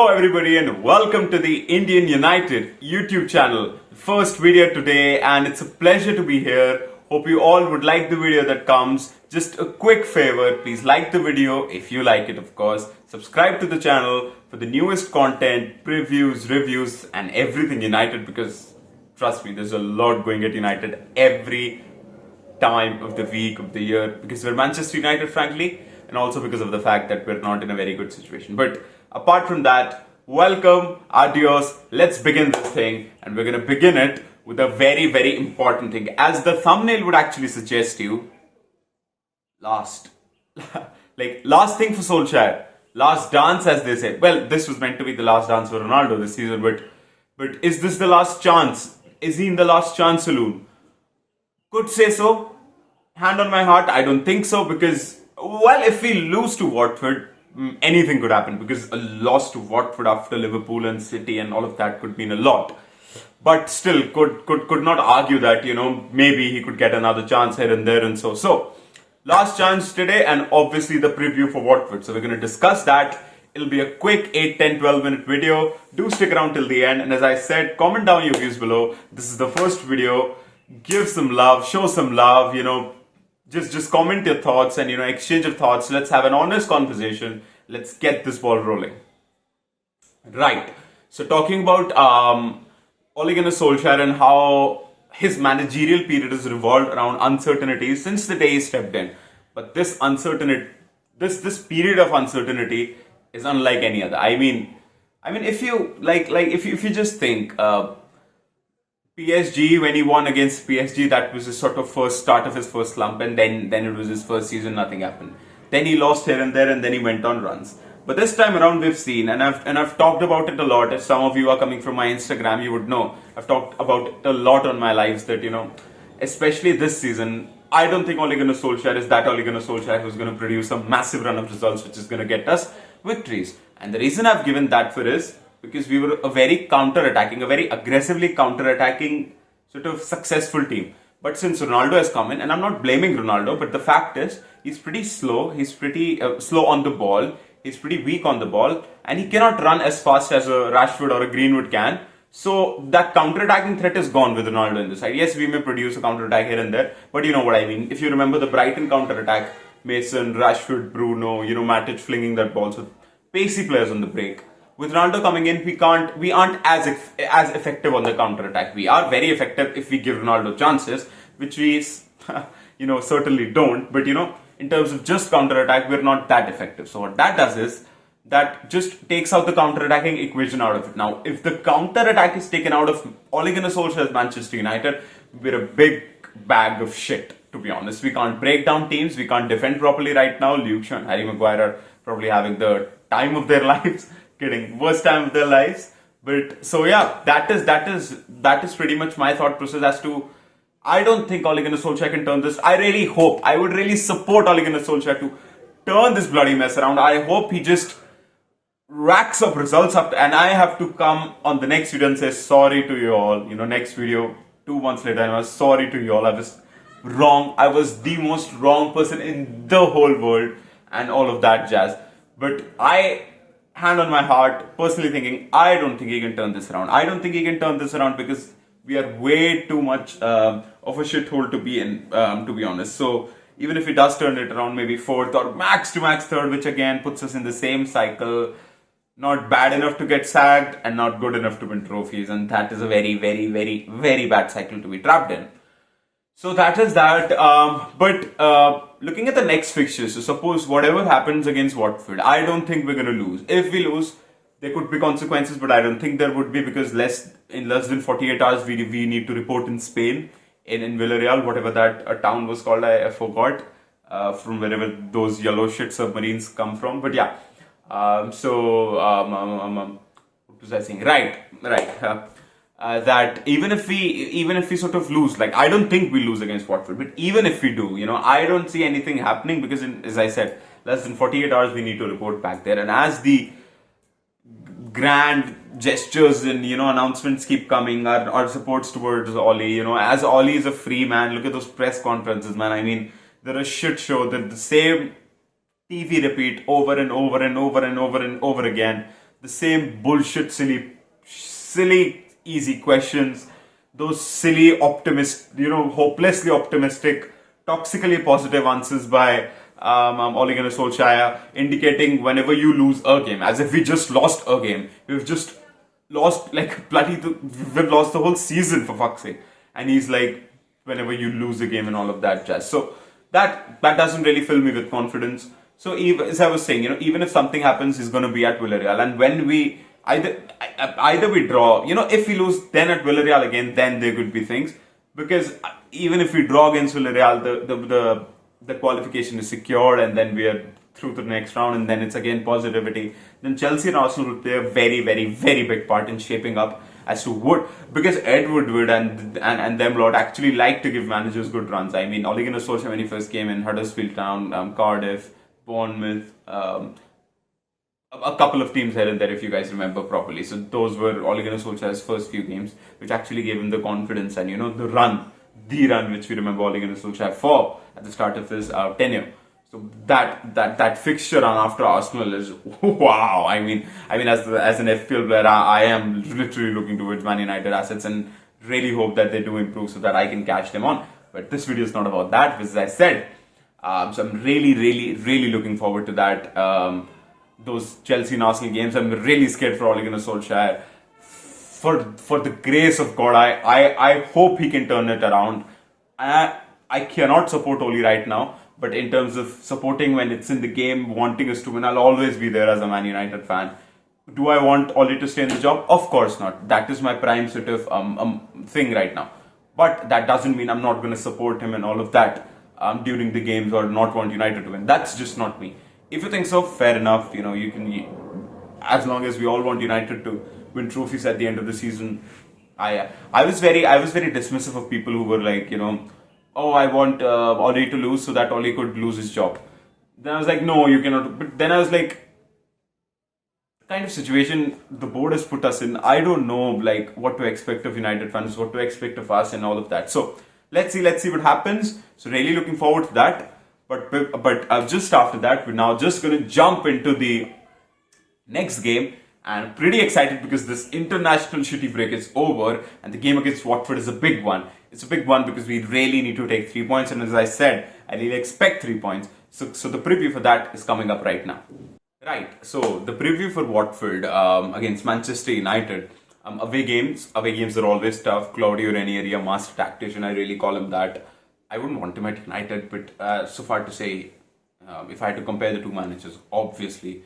Hello everybody and welcome to the Indian United YouTube channel. First video today and it's a pleasure to be here. Hope you all would like the video that comes. Just a quick favor, please like the video if you like it of course. Subscribe to the channel for the newest content, previews, reviews and everything United because trust me, there's a lot going at United every time of the week, of the year because we're Manchester United frankly and also because of the fact that we're not in a very good situation. But apart from that, welcome, adios, let's begin this thing and we're going to begin it with a very important thing. As the thumbnail would actually suggest you, last thing for Solskjaer, last dance as they say. Well, this was meant to be the last dance for Ronaldo this season, but is this the last chance? Is he in the last chance saloon? Could say so. Hand on my heart, I don't think so because, well, if we lose to Watford, anything could happen because a loss to Watford after Liverpool and City and all of that could mean a lot. But still, could not argue that, maybe he could get another chance here and there and so. So, last chance today and obviously the preview for Watford. So, we're going to discuss that. It'll be a quick 8, 10, 12 minute video. Do stick around till the end. And as I said, comment down your views below. This is the first video. Give some love, show some love, just comment your thoughts and, exchange of thoughts. Let's have an honest conversation. Let's get this ball rolling. Right. So talking about Ole Gunnar Solskjaer and how his managerial period is revolved around uncertainty since the day he stepped in. But this uncertainty, this period of uncertainty is unlike any other. I mean, if you if you just think PSG, when he won against PSG, that was his sort of first start of his first slump, and then it was his first season, nothing happened. Then he lost here and there, and then he went on runs. But this time around, we've seen, and I've talked about it a lot. If some of you are coming from my Instagram, you would know I've talked about it a lot on my lives. That especially this season, I don't think Ole Gunnar Solskjaer is that Ole Gunnar Solskjaer who's going to produce a massive run of results, which is going to get us victories. And the reason I've given that for is because we were a very aggressively counter-attacking sort of successful team. But since Ronaldo has come in, and I'm not blaming Ronaldo, but the fact is, he's pretty slow, he's pretty slow on the ball, he's pretty weak on the ball, and he cannot run as fast as a Rashford or a Greenwood can. So that counter-attacking threat is gone with Ronaldo in the side. Yes, we may produce a counter-attack here and there, but you know what I mean. If you remember the Brighton counter-attack, Mason, Rashford, Bruno, Matic flinging that ball, so pacey players on the break. With Ronaldo coming in, we aren't as effective on the counter attack. We are very effective if we give Ronaldo chances, which we, certainly don't. But in terms of just counter attack, we're not that effective. So what that does is that just takes out the counter attacking equation out of it. Now, if the counter attack is taken out of Ole Gunnar Solskjaer's Manchester United, we're a big bag of shit. To be honest, we can't break down teams. We can't defend properly right now. Luke Shaw and Harry Maguire are probably having the time of their lives. Kidding, worst time of their lives. But so yeah, that is pretty much my thought process as to I don't think Ole Gunnar Solskjaer can turn this. I would really support Ole Gunnar Solskjaer to turn this bloody mess around. I hope he just racks up results after, and I have to come on the next video and say sorry to you all. Next video 2 months later, I was sorry to you all. I was wrong. I was the most wrong person in the whole world and all of that jazz. But hand on my heart, personally thinking, I don't think he can turn this around. I don't think he can turn this around because we are way too much of a shithole to be in, to be honest. So even if he does turn it around, maybe fourth or max to max third, which again puts us in the same cycle, not bad enough to get sacked and not good enough to win trophies. And that is a very bad cycle to be trapped in. So that is that. But looking at the next fixtures, so suppose whatever happens against Watford, I don't think we're going to lose. If we lose, there could be consequences, but I don't think there would be because in less than 48 hours, we need to report in Spain, in Villarreal, whatever that town was called, I forgot, from wherever those yellow shit submarines come from. But yeah, what was I saying? Right. That even if we sort of lose, I don't think we lose against Watford, but even if we do, I don't see anything happening because as I said, less than 48 hours we need to report back there. And as the grand gestures and announcements keep coming, our supports towards Ole, as Ole is a free man, look at those press conferences, man. I mean, they're a shit show. They're the same TV repeat over and over and over and over and over again. the same bullshit, silly, easy questions, those silly, hopelessly optimistic, toxically positive answers by Ole Gunnar Solskjaer, indicating whenever you lose a game, as if we just lost a game, we've just lost like we've lost the whole season for fuck's sake. And he's like, whenever you lose a game and all of that jazz. So that doesn't really fill me with confidence. So as I was saying, even if something happens, he's going to be at Villarreal, and when we either we draw, if we lose, then at Villarreal again, then there could be things, because even if we draw against Villarreal, the qualification is secured, and then we are through to the next round, and then it's again positivity. Then Chelsea and Arsenal will play a very, very, very big part in shaping up as to what, because Ed Woodward and them lot actually like to give managers good runs. I mean, Ole Gunnar Solskjaer, when he first came in, Huddersfield Town, Cardiff, Bournemouth, a couple of teams here and there, if you guys remember properly. So those were Ole Gunnar Solskjaer's first few games, which actually gave him the confidence and the run which we remember Ole Gunnar Solskjaer for at the start of his tenure. So that fixture run after Arsenal is wow. I mean, as an FPL player, I am literally looking towards Man United assets and really hope that they do improve so that I can catch them on. But this video is not about that, as I said. So I'm really, really, really looking forward to that. Those Chelsea and Arsenal games. I'm really scared for Ole Gunnar Solskjaer. For the grace of God, I hope he can turn it around. I cannot support Ole right now, but in terms of supporting when it's in the game, wanting us to win, I'll always be there as a Man United fan. Do I want Ole to stay in the job? Of course not. That is my prime sort of thing right now. But that doesn't mean I'm not going to support him and all of that during the games, or not want United to win. That's just not me. If you think so, fair enough. You can, as long as we all want United to win trophies at the end of the season. I was very dismissive of people who were like, oh, I want Ole to lose so that Ole could lose his job. Then I was like, no, you cannot. But then I was like, the kind of situation the board has put us in, I don't know like what to expect of United fans, what to expect of us, and all of that. So let's see what happens. So really looking forward to that. But just after that, we're now just going to jump into the next game. And I'm pretty excited because this international shitty break is over, and the game against Watford is a big one. It's a big one because we really need to take 3 points, and as I said, I really expect 3 points. So the preview for that is coming up right now. Right, so the preview for Watford against Manchester United. Away games are always tough. Claudio Ranieri, a master tactician, I really call him that. I wouldn't want him at United, but so far to say, if I had to compare the two managers, obviously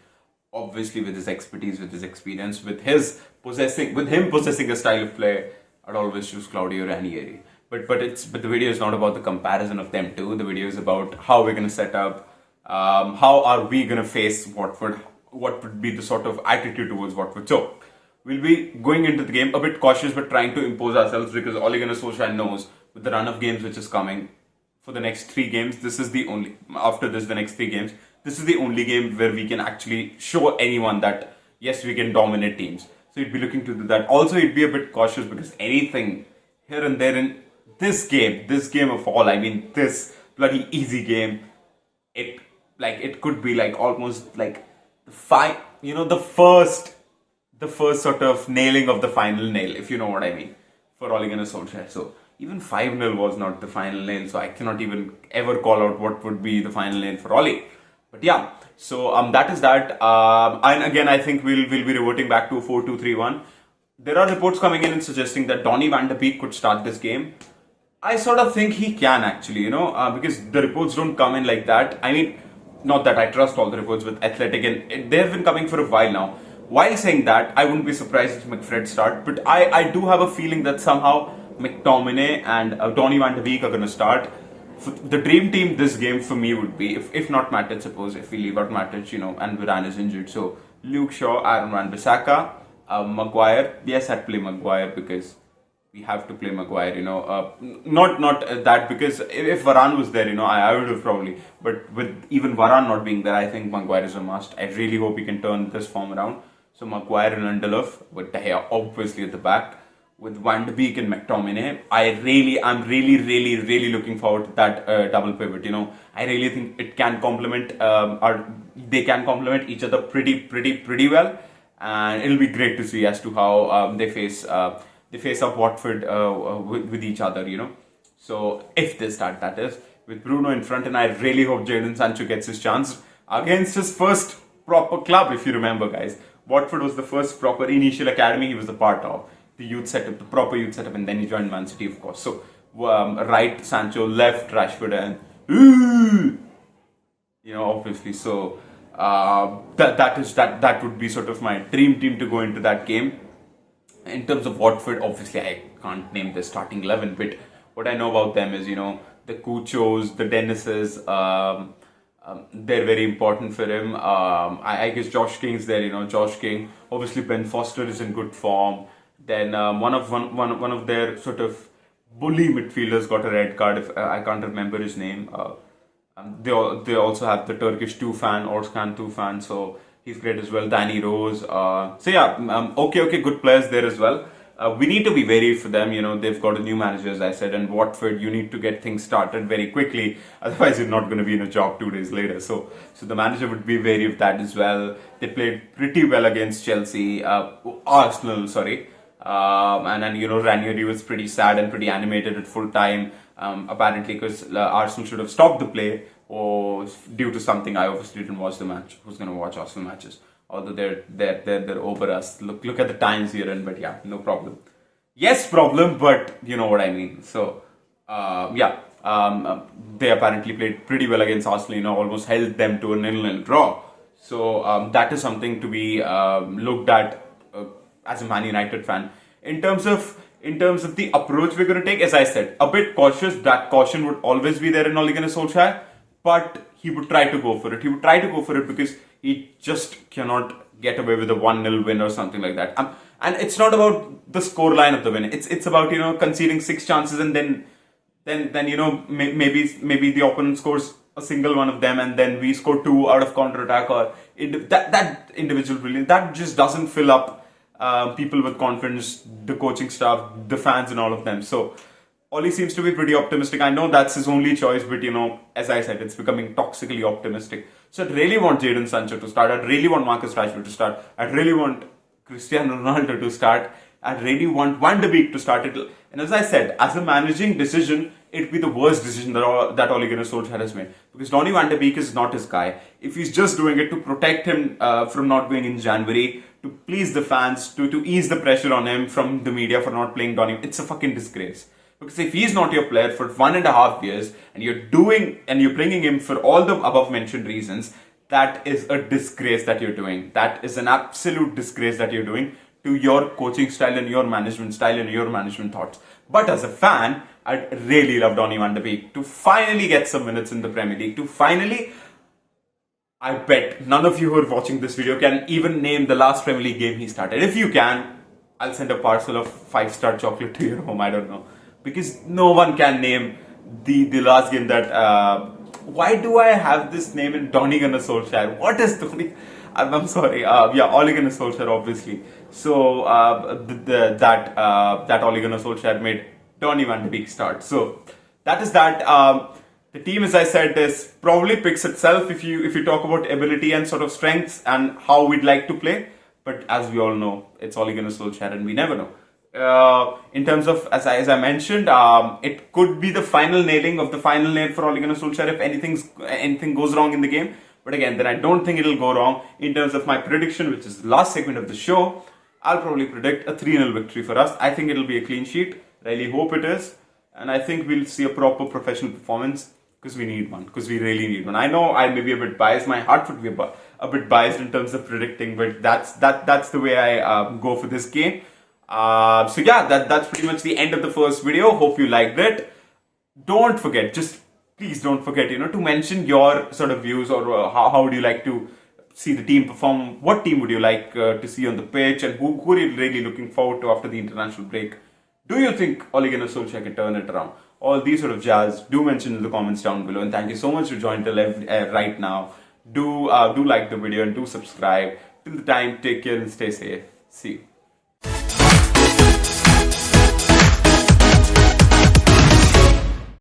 with his expertise, with his experience, with him possessing a style of play, I'd always choose Claudio Ranieri. But the video is not about the comparison of them two. The video is about how we're going to set up, how are we going to face Watford, what would be the sort of attitude towards Watford. So we'll be going into the game a bit cautious, but trying to impose ourselves, because Ole Gunnar Solskjaer knows with the run of games which is coming for the next 3 games, the next 3 games, this is the only game where we can actually show anyone that yes, we can dominate teams. So he'd be looking to do that. Also, he'd be a bit cautious because anything here and there in this game of all, I mean this bloody easy game, it could be like almost like the first sort of nailing of the final nail, if you know what I mean, for Ole Gunnar Solskjaer. So even 5-0 was not the final nail, so I cannot even ever call out what would be the final nail for Ole. But yeah, so that is that. And again, I think we'll be reverting back to a 4-2-3-1. There are reports coming in and suggesting that Donny van de Beek could start this game. I sort of think he can actually, because the reports don't come in like that. I mean, not that I trust all the reports with Athletic, and they have been coming for a while now. While saying that, I wouldn't be surprised if McFred start, but I do have a feeling that somehow McTominay and Donny van de Beek are going to start. The dream team this game for me would be, if not Matic, suppose if we leave out Matic, and Varane is injured. So Luke Shaw, Aaron Wan-Bissaka, Maguire. Yes, I'd play Maguire because we have to play Maguire. Not that because if Varane was there, I would have probably. But with even Varane not being there, I think Maguire is a must. I really hope he can turn this form around. So Maguire and Lindelof with De Gea obviously at the back, with Van de Beek and McTominay. I'm really looking forward to that double pivot. I really think it can complement they can complement each other pretty well. and it'll be great to see as to how they face up Watford with each other, you know. So if they start, that is, with Bruno in front, and I really hope Jadon Sancho gets his chance against his first proper club. If you remember, guys, Watford was the first proper initial academy he was a part of, the youth setup, the proper youth setup, and then he joined Man City, of course. So right Sancho, left Rashford, and you know, obviously. So that would be sort of my dream team to go into that game. In terms of Watford, obviously I can't name the starting 11, but what I know about them is, you know, the Cuchos, the Dennises, they're very important for him. I guess Josh King's there, you know, Josh King. Obviously Ben Foster is in good form. Then one of their sort of bully midfielders got a red card. If I can't remember his name. They also have the Turkish Tufan, Orskan Tufan, so he's great as well. Danny Rose. So yeah, okay, good players there as well. We need to be wary for them. You know, they've got a new manager, as I said, and Watford, you need to get things started very quickly. Otherwise, you're not going to be in a job 2 days later. So the manager would be wary of that as well. They played pretty well against Chelsea, Arsenal, sorry. And then, you know, Ranieri was pretty sad and pretty animated at full time, apparently, because Arsenal should have stopped the play or due to something. I obviously didn't watch the match. Who's going to watch Arsenal matches? Although they're over us. Look at the times here, and but yeah, no problem. Yes, problem, but you know what I mean. So they apparently played pretty well against Arsenal. You know, almost held them to a 0-0 draw. So that is something to be looked at as a Man United fan. In terms of the approach we're going to take, as I said, a bit cautious. That caution would always be there in Ole Gunnar Solskjaer, but he would try to go for it. He would try to go for it because he just cannot get away with a 1-0 win or something like that. And it's not about the scoreline of the win. It's about, you know, conceding 6 chances and then you know, maybe the opponent scores a single one of them, and then we score 2 out of counter attack, or that individual brilliance that just doesn't fill up people with confidence, the coaching staff, the fans, and all of them. So Oli seems to be pretty optimistic. I know that's his only choice, but you know, as I said, it's becoming toxically optimistic. So I'd really want Jadon Sancho to start. I'd really want Marcus Rashford to start. I'd really want Cristiano Ronaldo to start. I'd really want Van de Beek to start it. And as I said, as a managing decision, it'd be the worst decision that Ole Gunnar Solskjaer has made. Because Donny van de Beek is not his guy. If he's just doing it to protect him from not going in January, to please the fans, to ease the pressure on him from the media for not playing Donny, it's a fucking disgrace. Because if he's not your player for 1.5 years, and you're bringing him for all the above mentioned reasons, that is a disgrace that you're doing. That is an absolute disgrace that you're doing to your coaching style and your management style and your management thoughts. But as a fan, I'd really love Donny van de Beek to finally get some minutes in the Premier League. To finally, I bet none of you who are watching this video can even name the last Premier League game he started. If you can, I'll send a parcel of 5-star chocolate to your home. I don't know. Because no one can name the last game that... why do I have this name in Donny Gunnar Solskjaer? What is Donny... I'm sorry. Ole Gunnar Solskjaer, obviously. So that Ole Gunnar Solskjaer made Donny van de Beek start. So that is that. The team, as I said, is probably picks itself if you talk about ability and sort of strengths and how we'd like to play. But as we all know, it's Ole Gunnar Solskjaer, and we never know. In terms of, as I mentioned, it could be the final nailing of the final nail for Ole Gunnar Solskjaer if anything goes wrong in the game. But again, then I don't think it'll go wrong. In terms of my prediction, which is the last segment of the show, I'll probably predict a 3-0 victory for us. I think it'll be a clean sheet. Really hope it is. And I think we'll see a proper professional performance, because we need one. Because we really need one. I know I may be a bit biased. My heart would be a bit biased in terms of predicting, but that's the way I go for this game. So yeah, that's pretty much the end of the first video. Hope you liked it. Don't forget, please don't forget, to mention your sort of views, or how would you like to see the team perform? What team would you like to see on the pitch, and who are you really looking forward to after the international break? Do you think Ole Gunnar Solskjaer can turn it around? All these sort of jazz, do mention in the comments down below. And thank you so much for joining till right now. Do like the video and do subscribe. Till the time, take care and stay safe. See you.